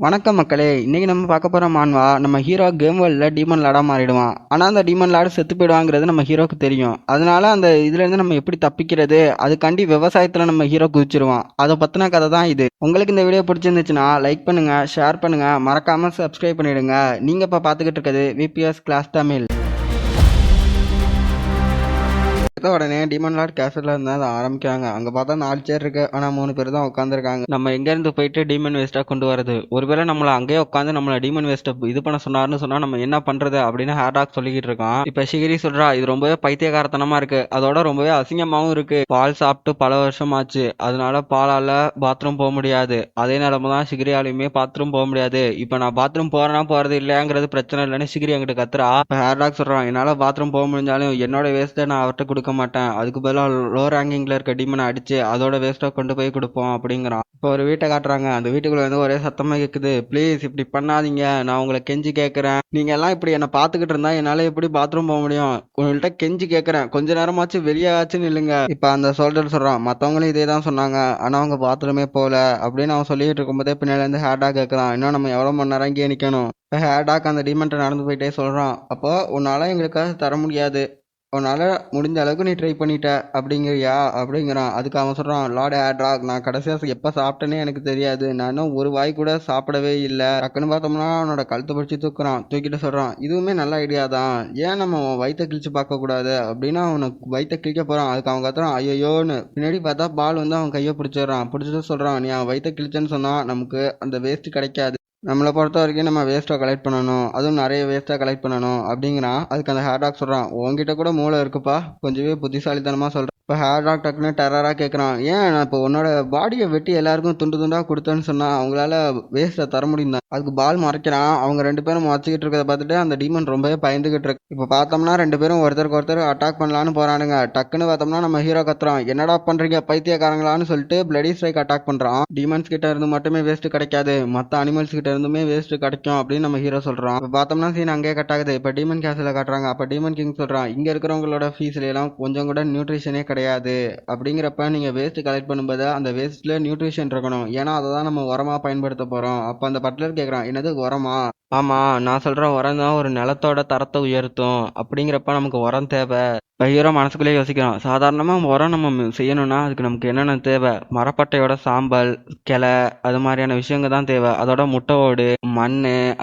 வணக்கம் மக்களே, இன்னைக்கு நம்ம பார்க்க போற மான்வா நம்ம ஹீரோ கேம் வேர்ல்ட்ல டீமன் லார்டா மாறிடுவான். ஆனா அந்த டீமன் லார்டு செத்து போயிடுவாங்கிறது நம்ம ஹீரோக்கு தெரியும். அதனால அந்த இதுல இருந்து நம்ம எப்படி தப்பிக்கிறது, அதுக்காண்டி விவசாயத்துல நம்ம ஹீரோ குதிச்சிருவான். அதை பத்தின கதை தான் இது. உங்களுக்கு இந்த வீடியோ பிடிச்சிருந்துச்சுன்னா லைக் பண்ணுங்க, ஷேர் பண்ணுங்க, மறக்காம சப்ஸ்கிரைப் பண்ணிடுங்க. நீங்க இப்ப பாத்துக்கிட்டு இருக்கிறது விபிஎஸ் கிளாஸ் தமிழ். உடனே டீமன் லார்ட் கேசட்ல இருந்தா அதை ஆரம்பிக்கிறாங்க. அங்க பார்த்தா 4 சேர் இருக்கு, ஆனா 3 பேர் தான் உட்காந்துருக்காங்க. நம்ம எங்க இருந்து போயிட்டு டீமன் வேஸ்டா கொண்டு வரது? ஒருவேளை நம்மள அங்கேயே உட்காந்து நம்மள டீமன் வேஸ்ட் இது பண்ண சொன்னாருன்னு சொன்னா நம்ம என்ன பண்றது அப்படின்னு ஹேர்டாக் சொல்லிக்கிட்டு இருக்கான். இப்ப ஷிகிரி சொல்றா, இது ரொம்பவே பைத்தியகாரத்தனமா இருக்கு, அதோட ரொம்பவே அசிங்கமாவும் இருக்கு. பால் சாப்பிட்டு பல வருஷம் ஆச்சு, அதனால பாலால பாத்ரூம் போக முடியாது. அதே நிலைமை தான் ஷிகிரியாலையுமே பாத்ரூம் போக முடியாது. இப்ப நான் பாத்ரூம் போறேன்னா போறது இல்லையாங்கிறது பிரச்சனை இல்லைன்னு ஷிகிரி என்கிட்ட கத்துறா. இப்ப ஹேர்டாக் சொல்றான், என்னால பாத்ரூம் போக முடிஞ்சாலும் என்னோட வேஸ்ட்டை நான் அவர்கிட்ட கொடுக்க மாட்டேன். அதுக்கு பதிலாக லோ ரேங்கிங்ல இருக்க டீமனை அடிச்சு அதோட வேஸ்ட்டை கொண்டு போய் கொடுப்போம் அப்படிங்கிறான். இப்போ ஒரு வீட்டை காட்டுறாங்க. அந்த வீட்டுக்குள்ள வந்து ஒரே சத்தமா கேக்குது. ப்ளீஸ் இப்படி பண்ணாதீங்க, நான் உங்களை கெஞ்சி கேட்கறேன். நீங்க எல்லாம் இப்படி என்ன பாத்துக்கிட்டு இருந்தா என்னால எப்படி பாத்ரூம் போக முடியும்? உங்கள்கிட்ட கெஞ்சி கேட்கறேன், கொஞ்ச நேரமாச்சு வெளியே ஆச்சு நில்லுங்க. இப்ப அந்த சோல்டர் சொல்றான், மத்தவங்களும் இதே தான் சொன்னாங்க, ஆனா அவங்க பாத்ரூமே போல அப்படின்னு அவன் சொல்லிட்டு இருக்கும்போதே பின்னால இருந்து ஹேர்டா கேட்கறான், இன்னும் நம்ம எவ்வளவு மணி நேரம் இங்கே நிக்கணும்? இப்போ ஹேர்டாக் அந்த டீமன்ட்ட நடந்து போயிட்டே சொல்றான், அப்போ உன்னால எங்களுக்காக தர முடியாது, உன்னால முடிஞ்ச அளவுக்கு நீ ட்ரை பண்ணிட்ட அப்படிங்கிறியா அப்படிங்கிறான். அதுக்கு அவன் சொல்றான், லார்ட் ஹேட்ராக், நான் கடைசியா எப்ப சாப்பிட்டேனே எனக்கு தெரியாது, நான் இன்னும் ஒரு வாய் கூட சாப்பிடவே இல்லை. டக்குன்னு பார்த்தோம்னா அவனோட கழுத்தை பிடிச்சி தூக்கிட்டு சொல்றான், இதுவுமே நல்ல ஐடியா தான், ஏன் நம்ம வயிற்ற கிழிச்சு பார்க்க கூடாது அப்படின்னு அவனுக்கு வயிற்ற கிழிக்க போறான். அதுக்கு அவன் கத்துறான் ஐயோன்னு. பின்னாடி பார்த்தா பால் வந்து அவன் கையை பிடிச்சிட்டு சொல்றான், நீ அவன் வயிற்ற கிழிச்சேன்னு சொன்னா நமக்கு அந்த வேஸ்ட் கிடைக்காது. நம்மளை பொறுத்த வரைக்கும் நம்ம வேஸ்ட்டை கலெக்ட் பண்ணணும், அதுவும் நிறைய வேஸ்ட்டாக கலெக்ட் பண்ணணும் அப்படிங்கிறான். அதுக்கு அந்த ஹேர்டாக் சொல்கிறான், உங்ககிட்ட கூட மூளை இருக்குப்பா, கொஞ்சமே புத்திசாலித்தனமாக சொல்கிறேன். இப்போ ஹேர்டாக் டக்குன்னு டெரராக கேட்குறான், ஏன் நான் இப்போ உன்னோட பாடியை வெட்டி எல்லாருக்கும் துண்டு துண்டாக கொடுத்தேன்னு சொன்னால் அவங்களால வேஸ்ட்டை தர முடியும் தான். அதுக்கு பால் மறைக்கிறான். அவங்க 2 பேரும் மறைச்சிக்கிட்டு இருக்கிறத பார்த்துட்டு அந்த டீமன் ரொம்பவே பயந்துகிட்டு இருக்கு. இப்போ பார்த்தோம்னா 2 பேரும் ஒருத்தருக்கு ஒருத்தர் அட்டாக் பண்ணலான்னு போறானுங்க. டக்குன்னு பார்த்தோம்னா நம்ம ஹீரோ கத்துறான், என்னடா பண்றீங்க பைத்தியக்காரங்களான்னு சொல்லிட்டு பிளடி ஸ்ட்ரைக் அட்டாக் பண்றான். டீமன்ஸ் கிட்ட இருந்து மட்டுமே வேஸ்ட் கிடைக்காது, மற்ற அனிமல்ஸ் கிட்ட இருந்துமே வேஸ்ட் கிடைக்கும் அப்படின்னு நம்ம ஹீரோ சொல்றான். இப்போ பார்த்தோம்னா சீன் அங்கேயே கட் ஆகுது. இப்போ டீமன் கேஸ்ல காட்டுறாங்க. அப்ப டீமன் கிங் சொல்றான், இங்க இருக்கிறவங்களோட ஃபீஸ்ல எல்லாம் கொஞ்சம் கூட நியூட்ரிஷனே கிடையாது, அப்படிங்கிறப்ப நீங்க வேஸ்ட் கலெக்ட் பண்ணும்போது அந்த வேஸ்ட்ல நியூட்ரிஷன் இருக்கணும், ஏன்னா அதை தான் நம்ம உரமா பயன்படுத்த போறோம். அப்ப அந்த பட்லர் கேட்கறான், என்னது உரமா? ஆமா, நான் சொல்ற உரம் தான் ஒரு நிலத்தோட தரத்தை உயர்த்தும், அப்படிங்கிறப்ப நமக்கு உரம் தேவை. இப்போ ஹீரோ மனசுக்குள்ளே யோசிக்கிறான், சாதாரணமாக உரம் நம்ம செய்யணும்னா அதுக்கு நமக்கு என்னென்ன தேவை? மரப்பட்டையோட சாம்பல், கிளை, அது மாதிரியான விஷயங்கள் தான் தேவை. அதோட முட்டை ஓடு, மண்,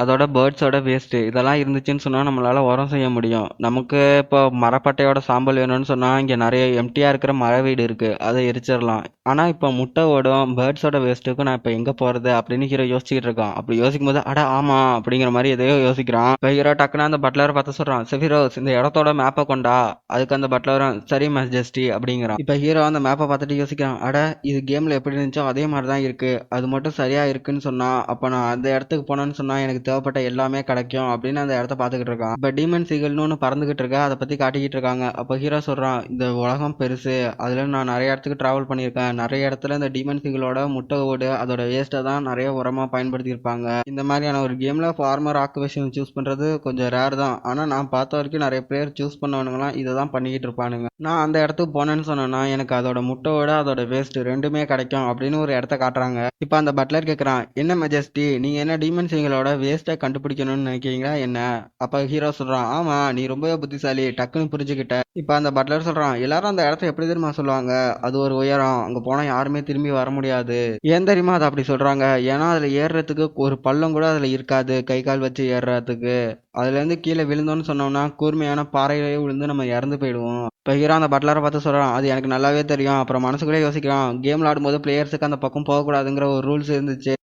அதோட பேர்ட்ஸோட வேஸ்ட்டு, இதெல்லாம் இருந்துச்சுன்னு சொன்னால் நம்மளால உரம் செய்ய முடியும். நமக்கு இப்போ மரப்பட்டையோட சாம்பல் வேணும்னு சொன்னால் இங்கே நிறைய எம்டியாக இருக்கிற மர வீடு இருக்குது, அதை எரிச்சிடலாம். ஆனால் இப்போ முட்டை ஓடும் பேர்ட்ஸோட வேஸ்ட்டுக்கும் நான் இப்போ எங்கே போகிறது அப்படின்னு ஹீரோ யோசிச்சுக்கிட்டு இருக்கான். அப்படி யோசிக்கும் போது அட ஆமா அப்படிங்கிற மாதிரி எதையோ யோசிக்கிறான். இப்போ ஹீரோ டக்குன்னு அந்த பட்லரை பார்த்து சொல்கிறான், செஃபிரோஸ் இந்த இடத்தோட மேப்பை கொண்டா. அதுக்கு அந்த பட்லரும் சரி மெஜஸ்டி அப்படிங்கிறான். இப்ப ஹீரோ அந்த மேப்பை பார்த்துட்டு யோசிக்கிறான், அட இது கேம்ல எப்படி இருந்துச்சோ அதே மாதிரி தான் இருக்கு, அது மட்டும் சரியா இருக்குன்னு சொன்னா அப்ப நான் அந்த இடத்துக்கு போனேன்னு சொன்னா எனக்கு தேவைப்பட்ட எல்லாமே கிடைக்கும் அப்படின்னு அந்த இடத்த பார்த்துக்கிட்டு இருக்கான். இப்ப டீமன் சீகல்னு ஒன்று பறந்துகிட்டு இருக்க, அதை பத்தி காட்டிக்கிட்டு இருக்காங்க. அப்ப ஹீரோ சொல்றான், இந்த உலகம் பெருசு, அதுல நான் நிறைய இடத்துக்கு டிராவல் பண்ணியிருக்கேன், நிறைய இடத்துல இந்த டீமன் சீகளோட முட்டை ஓடு அதோட வேஸ்ட்டை தான் நிறைய உரமா பயன்படுத்தி இருப்பாங்க. இந்த மாதிரியான ஒரு கேம்ல ஃபார்மர் ஆக்குபேஷன் சூஸ் பண்றது கொஞ்சம் ரேர் தான், ஆனா நான் பார்த்த வரைக்கும் நிறைய பிளேயர் சூஸ் பண்ணவனுங்களாம் இதை தான் பண்ணிக்கிட்டு இருப்பானுங்க. நான் அந்த இடத்துக்கு போனேன்னு சொன்னேன்னா எனக்கு அதோட முட்டையோட அதோட வேஸ்ட் ரெண்டுமே கிடைக்கும் அப்படின்னு ஒரு இடத்த காட்டுறாங்க. இப்போ அந்த பட்லர் கேட்குறான், என்ன மெஜஸ்டி நீங்க என்ன டீமன்ஸுங்களோட வேஸ்ட்டை கண்டுபிடிக்கணும்னு நினைக்கிறீங்களா என்ன? அப்ப ஹீரோ சொல்றான், ஆமா நீ ரொம்பவே புத்திசாலி, டக்குன்னு புரிஞ்சுக்கிட்ட. இப்போ அந்த பட்லர் சொல்றான், எல்லாரும் அந்த இடத்த எப்படி தெரியுமா சொல்லுவாங்க, அது ஒரு உயரம், அங்க போனா யாருமே திரும்பி வர முடியாது. ஏன் தெரியுமா அதை அப்படி சொல்றாங்க? ஏன்னா அதுல ஏறுறதுக்கு ஒரு பள்ளம் கூட அதுல இருக்காது, கை கால் வச்சு ஏறுறதுக்கு. அதுல இருந்து கீழே விழுந்தோன்னு சொன்னோம்னா கூர்மையான பாறையிலேயே விழுந்து நம்ம இறந்து போயிடுவோம். இப்போ ஹீரோ அந்த பட்லரை பார்த்து சொல்றான், அது எனக்கு நல்லாவே தெரியும். அப்புறம் மனசுக்குள்ளே யோசிக்கிறான், கேம்ல ஆடும்போது பிளேயர்ஸுக்கு அந்த பக்கம் போகக்கூடாதுங்கிற ஒரு ரூல்ஸ் இருந்துச்சு.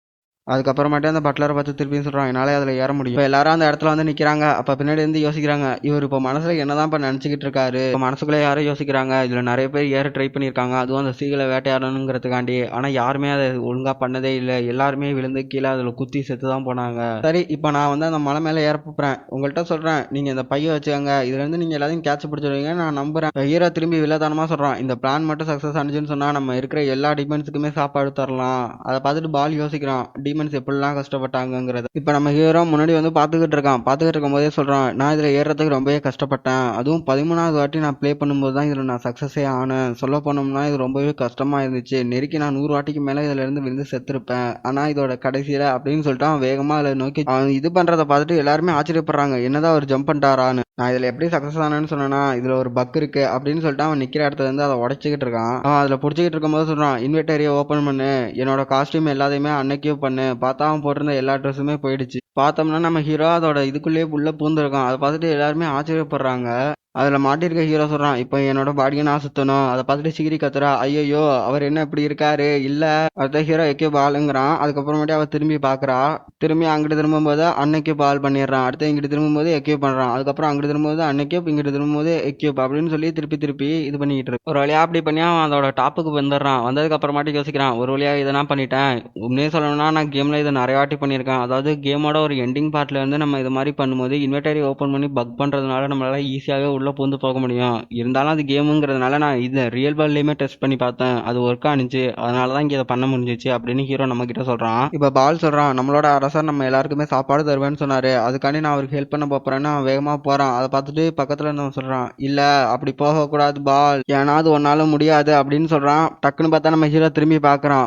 அதுக்கப்புறமேட்டு அந்த பட்லரை பார்த்து திருப்பியும் சொல்றான், என்னால அதுல ஏற முடியும். இப்போ எல்லாரும் அந்த இடத்துல வந்து நிக்கிறாங்க. அப்ப பின்னாடி இருந்து யோசிக்கிறாங்க, இவர் இப்போ மனசுல என்னதான் இப்ப நினைச்சுக்கிட்டு இருக்காரு. இப்போ மனசுக்குள்ள யாரும் யோசிக்கிறாங்க, இதுல நிறைய பேர் ஏற ட்ரை பண்ணியிருக்காங்க, அதுவும் அந்த சீகளை வேட்டையாடணுங்கிறதுக்காண்டி. ஆனா யாருமே அதை ஒழுங்கா பண்ணதே இல்லை, எல்லாருமே விழுந்து கீழே அதுல குத்தி செத்து தான் போனாங்க. சரி, இப்போ நான் வந்து அந்த மலை மேல ஏற போறேன், உங்கள்கிட்ட சொல்றேன், நீங்க இந்த பைய வச்சுக்கோங்க, இதுல இருந்து நீங்க எல்லாத்தையும் கேட்ச் பிடிச்சிருவீங்க நான் நம்புறேன். ஹீரோ திரும்பி வில்லத்தனமா சொல்றான், இந்த பிளான் மட்டும் சக்சஸ் ஆனிச்சுன்னு சொன்னா நம்ம இருக்கிற எல்லா டிமென்ஸுக்குமே சாப்பாடு தரலாம். அதை பார்த்துட்டு பால் யோசிக்கிறான், டீமன்ஸ் எப்படிலாம் கஷ்டப்பட்டாங்கங்கிறது. இப்போ நம்ம ஹீரோ முன்னாடி வந்து பார்த்துக்கிட்டு இருக்கும் போதே சொல்றான், நான் இதுல ஏறுறதுக்கு ரொம்பவே கஷ்டப்பட்டேன். அதுவும் 13வது வாட்டி நான் ப்ளே பண்ணும்போது தான் இதுல நான் சக்சஸே ஆனேன். சொல்ல போனோம்னா இது ரொம்பவே கஷ்டமா இருந்துச்சு. நெருக்கி நான் 100 வாட்டிக்கு மேல இதுல இருந்து விழுந்து செத்துருப்பேன். ஆனா இதோட கடைசியில அப்படின்னு சொல்லிட்டு அவன் வேகமா அதுல நோக்கி அவன் இது பண்றத பார்த்துட்டு எல்லாருமே ஆச்சரியப்படுறாங்க. என்னதான் அவர் ஜம்ப் பண்ணிட்டாரான்னு. நான் இதுல எப்படி சக்சஸ் ஆனேன்னு சொன்னேன்னா, இதுல ஒரு பக் இருக்கு அப்படின்னு சொல்லிட்டு அவன் நிக்கிற இடத்துல இருந்து அதை உடைச்சிக்கிட்டு இருக்கான். அவன் அதுல புடிச்சிக்கிட்டு இருக்கும்போது சொல்றான், இன்வென்டரியை ஓபன் பண்ணு, என்னோட காஸ்டியூம் எல்லாத்தையுமே அன்னைக்கே பண்ணு. பார்த்தா அவன் போட்டிருந்த எல்லா ட்ரெஸ்ஸுமே போயிடுச்சு. பார்த்தோம்னா நம்ம ஹீரோ அதோட இதுக்குள்ளேயே உள்ள பூந்துருக்கான். அதை பார்த்துட்டு எல்லாருமே ஆச்சரியப்படுறாங்க. அதுல மாட்டிருக்க ஹீரோ சொல்றான், இப்போ என்னோட பாடியை நான் சுத்தணும். அதை பார்த்துட்டு சிகிரி கத்துறா, ஐயோ அவர் என்ன இப்படி இருக்காரு. இல்ல அடுத்த ஹீரோ எக்கே பாலுங்கிறான். அதுக்கப்புறமேட்டு அவ திரும்பி பாக்குறா. திரும்பி அங்கிட்டு திரும்பும்போது அன்னைக்கு பால் பண்ணிடுறான். அடுத்து இங்கிட்டு திரும்பும்போது எக்யூ பண்றான். அதுக்கப்புறம் அங்கிட்டு திரும்பும்போது அன்னைக்கு இங்கிட்டு திரும்பும்போது எக்யூப் அப்படின்னு சொல்லி திருப்பி இது பண்ணிட்டு இருக்கு. ஒரு வழியா அப்படி பண்ணி அவன் அதோட டாப்புக்கு வந்துடுறான். வந்ததுக்கு அப்புறமாட்டி யோசிக்கிறான், ஒரு வழியா இதை நான் பண்ணிட்டேன். உண்மையே சொல்லணும்னா நான் கேம்ல இதை நிறைய வாட்டி பண்ணியிருக்கேன். அதாவது கேமோட ஒரு எண்டிங் பார்ட்ல இருந்து நம்ம இது மாதிரி பண்ணும்போது இன்வெர்டரி ஓப்பன் பண்ணி பக் பண்றதுனால நம்மளால ஈஸியாவே உள்ள பூந்து போக முடியும். இருந்தாலும் அது கேமுங்கிறதுனால நான் இது ரியல் வேர்ல்ட்லயுமே டெஸ்ட் பண்ணி பார்த்தேன். அது ஒர்க் ஆனிச்சு. அதனாலதான் இங்க இதை பண்ண முடிஞ்சிச்சு அப்படின்னு ஹீரோ நம்ம கிட்ட சொல்றான். இப்ப பால் சொல்றான், நம்மளோட அரசர் நம்ம எல்லாருக்குமே சாப்பாடு தருவேன்னு சொன்னாரு. அதுக்காண்டி நான் அவருக்கு ஹெல்ப் பண்ண போறேன்னு அவன் வேகமா போறான். அதை பார்த்துட்டு பக்கத்துல இருந்தவன் சொல்றான், இல்ல அப்படி போக கூடாது பால், ஏன்னா அது ஒன்னால முடியாது அப்படின்னு சொல்றான். டக்குன்னு பார்த்தா நம்ம ஹீரோ திரும்பி பாக்குறான்.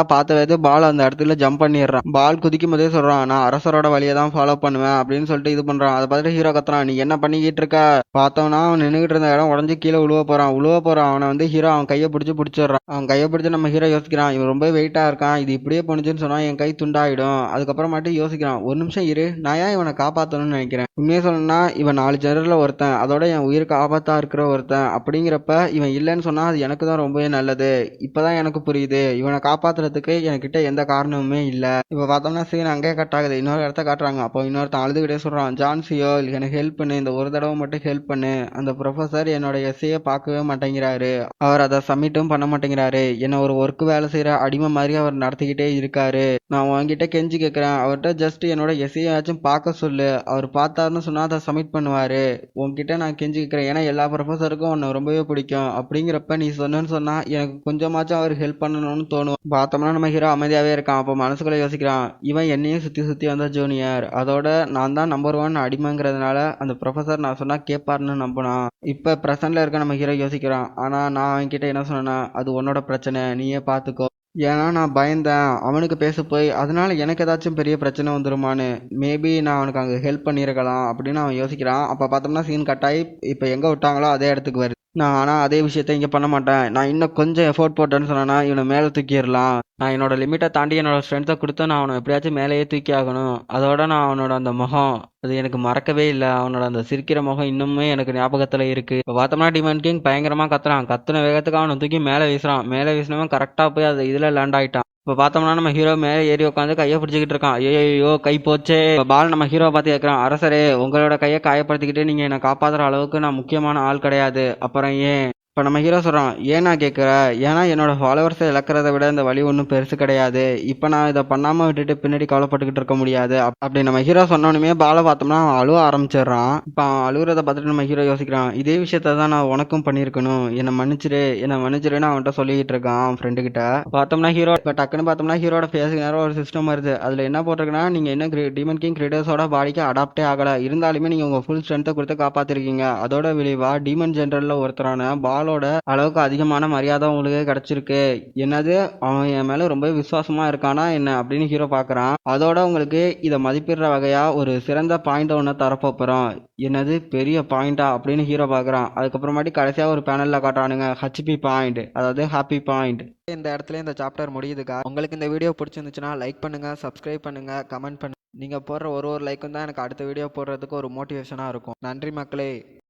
பார்த்த வேது பால் அந்த இடத்துல ஜம்ப் பண்ணிடுறான். பால் குதிக்கும் போதே சொல்றான், நான் அரசரோட வழியை தான் ஃபாலோ பண்ணுவேன் அப்படின்னு சொல்லிட்டு இது பண்றான். அதை பார்த்துட்டு ஹீரோ கத்துறான், நீ என்ன பண்ணிக்கிட்டு இருக்க. பார்த்தோம்னா அவன் நின்றுகிட்டு இருந்த இடம் உடஞ்சி கீழே உழுவ போறான். அவனை வந்து ஹீரோ அவன் கையை பிடிச்சிடுறான். அவன் கையை பிடிச்சி நம்ம ஹீரோ யோசிக்கிறான், இவன் ரொம்ப வெயிட்டா இருக்கான். இது இப்படியே போனுச்சுன்னு சொன்னா என் கை துண்டாயிடும். அதுக்கப்புறமாட்டி யோசிக்கிறான், ஒரு நிமிஷம் இரு, நான் ஏன் இவனை காப்பாற்றணும்னு நினைக்கிறேன். உண்மையை சொல்லணும்னா இவன் 4 ஜெனரல்ல ஒருத்தன், அதோட என் உயிருக்கு ஆபத்தா இருக்கிற ஒருத்தன். அப்படிங்கிறப்ப இவன் இல்லைன்னு சொன்னா அது எனக்கு தான் ரொம்பவே நல்லது. இப்பதான் எனக்கு புரியுது, இவனை காப்பாத்துறதுக்கு என்கிட்ட எந்த காரணமுமே இல்ல. இப்ப பார்த்தோம்னா சீன் அங்கே கட் ஆகுது. இன்னொரு இடத்த காட்டுறாங்க. அப்போ இன்னொருத்தன் அழுதுகிட்டே சொல்றான், ஜான்சியோ எனக்கு ஹெல்ப் பண்ணு, இந்த ஒரு தடவை மட்டும் ஹெல்ப் பண்ணு. அந்த ப்ரொஃபசர் என்னோட எஸ்ஏயை பார்க்கவே மாட்டேங்கிறாரு. அவர் அதை சப்மிட்டும் பண்ண மாட்டேங்கிறாரு. என்ன ஒரு ஒர்க் வேலை செய்யற அடிமை மாதிரி அவர் நடத்திக்கிட்டே இருக்காரு. நான் உன்கிட்ட கெஞ்சி கேட்கிறேன், அவர்கிட்ட ஜஸ்ட் என்னோட எஸ்ஏயாச்சும் பார்க்க சொல்லு. அவர் பார்த்தாருன்னு சொன்னா அதை சப்மிட் பண்ணுவாரு. உன்கிட்ட நான் கெஞ்சி கேட்கிறேன், ஏன்னா எல்லா ப்ரொஃபஸருக்கும் உன்னை ரொம்பவே பிடிக்கும். அப்படிங்கிறப்ப நீ சொன்னு சொன்னா எனக்கு கொஞ்சமாச்சும் அவர் ஹெல்ப் பண்ணணும்னு தோணும். பார்த்தோம்னா நம்ம ஹீரோ அமைதியாவே இருக்கான். அப்போ மனசுக்குள்ள யோசிக்கிறான், இவன் என்னையும் சுத்தி வந்த ஜூனியர், அதோட நான் தான் நம்பர் 1 அடிமைங்கிறதுனால அந்த ப்ரொஃபசர் நான் சொன்னா கேட்பாருன்னு நம்பினான். இப்ப பிரசன்ட்ல இருக்க நம்ம ஹீரோ யோசிக்கிறான், ஆனா நான் அவன்கிட்ட என்ன சொன்னேன்னா, அது உன்னோட பிரச்சனை, நீயே பாத்துக்கோ. ஏன்னா நான் பயந்தேன் அவனுக்கு பேச போய், அதனால எனக்கு ஏதாச்சும் பெரிய பிரச்சனை வந்துருமான்னு. மேபி நான் அவனுக்கு அங்கே ஹெல்ப் பண்ணியிருக்கலாம் அப்படின்னு அவன் யோசிக்கிறான். அப்போ பார்த்தோம்னா சீன் கட்டாயி இப்போ எங்கே விட்டாங்களோ அதே இடத்துக்கு வருது. நான் ஆனால் அதே விஷயத்த இங்கே பண்ண மாட்டேன். நான் இன்னும் கொஞ்சம் எஃபோர்ட் போட்டேன்னு சொன்னேன்னா இவனை மேலே தூக்கிடலாம். நான் என்னோட லிமிட்டை தாண்டி என்னோட ஸ்ட்ரென்த்தை கொடுத்து நான் அவனை எப்படியாச்சும் மேலேயே தூக்கி ஆகணும். அதோட நான் அவனோட அந்த முகம் அது எனக்கு மறக்கவே இல்லை. அவனோட அந்த சிரிக்கிற முகம் இன்னுமே எனக்கு ஞாபகத்துல இருக்கு. இப்போ பார்த்தோம்னா டிமன் கிங் பயங்கரமா கத்துறான். கத்துன வேகத்துக்கு அவனை தூக்கி மேலே வீசுறான். மேலே வீசினவன் கரெக்டா போய் அது இதுல லேண்ட் ஆயிட்டான். இப்போ பார்த்தோம்னா நம்ம ஹீரோ மேலே ஏறி உட்காந்து கையை பிடிச்சிக்கிட்டு இருக்கான். ஐயோ கை போச்சே. பால் நம்ம ஹீரோ பார்த்து கேட்கறான், அரசரே உங்களோட கையை காயப்படுத்திக்கிட்டு நீங்க என்னை காப்பாத்துற அளவுக்கு நான் முக்கியமான ஆள் கிடையாது, அப்புறம் ஏன். இப்போ நம்ம ஹீரோ சொல்கிறான், ஏன்னா கேட்குற, ஏன்னா என்னோட ஃபாலோவர்ஸை இழக்கிறத விட இந்த வழி ஒன்றும் பெருசு கிடையாது. இப்போ நான் இதை பண்ணாமல் விட்டுட்டு பின்னாடி கவலைப்பட்டுக்கிட்டு இருக்க முடியாது. அப்படி நம்ம ஹீரோ சொன்னோன்னுமே பாலை பார்த்தோம்னா அவன் அழுவ ஆரம்பிச்சிடுறான். இப்போ அவன் அழுகுறத பார்த்துட்டு நம்ம ஹீரோ யோசிக்கிறான், இதே விஷயத்த தான் நான் உனக்கும் பண்ணியிருக்கணும், என்னை மன்னிச்சிருன்னு அவன்கிட்ட சொல்லிக்கிட்டு இருக்கான் அவன் ஃப்ரெண்டு கிட்ட. பார்த்தோம்னா ஹீரோ இப்போ டக்குன்னு பார்த்தோம்னா ஹீரோட ஃபேஸுக்கு நேரம் ஒரு சிஸ்டம் வருது. அதில் என்ன போட்டிருக்குன்னா, நீங்கள் என்ன டீமன் கிங் கிரேட்டர்ஸோட பாடிக்கு அடாப்டே ஆகலை, இருந்தாலுமே நீங்கள் உங்கள் ஃபுல் ஸ்ட்ரென்த்தை கொடுத்து காப்பாற்றிருக்கீங்க. அதோட விளைவா டீமன் ஜெனரலில் ஒருத்தரான பால் அளவுக்கு அதிகமான மரியாதை உங்களுக்கு கிடைச்சிருக்கு. என்னது, அவன் என் மேல ரொம்ப விசுவாசமா இருக்கானா என்ன அப்படின்னு ஹீரோ பாக்குறான். அதோட உங்களுக்கு இதை மதிப்பிடுற வகையா ஒரு சிறந்த பாயிண்ட் ஒன்று தரப்போறோம். என்னது பெரிய பாயிண்டா அப்படின்னு ஹீரோ பாக்குறான். அதுக்கப்புறமாட்டி கடைசியா ஒரு பேனல்ல காட்டுறானுங்க, ஹெச்பி பாயிண்ட், அதாவது ஹாப்பி பாயிண்ட். இந்த இடத்துல இந்த சாப்டர் முடியுதுக்கா. உங்களுக்கு இந்த வீடியோ பிடிச்சிருந்துச்சுன்னா லைக் பண்ணுங்க, சப்ஸ்கிரைப் பண்ணுங்க, கமெண்ட் பண்ணுங்க. நீங்க போடுற ஒரு லைக்கும் தான் எனக்கு அடுத்த வீடியோ போடுறதுக்கு ஒரு மோட்டிவேஷனா இருக்கும். நன்றி மக்களே.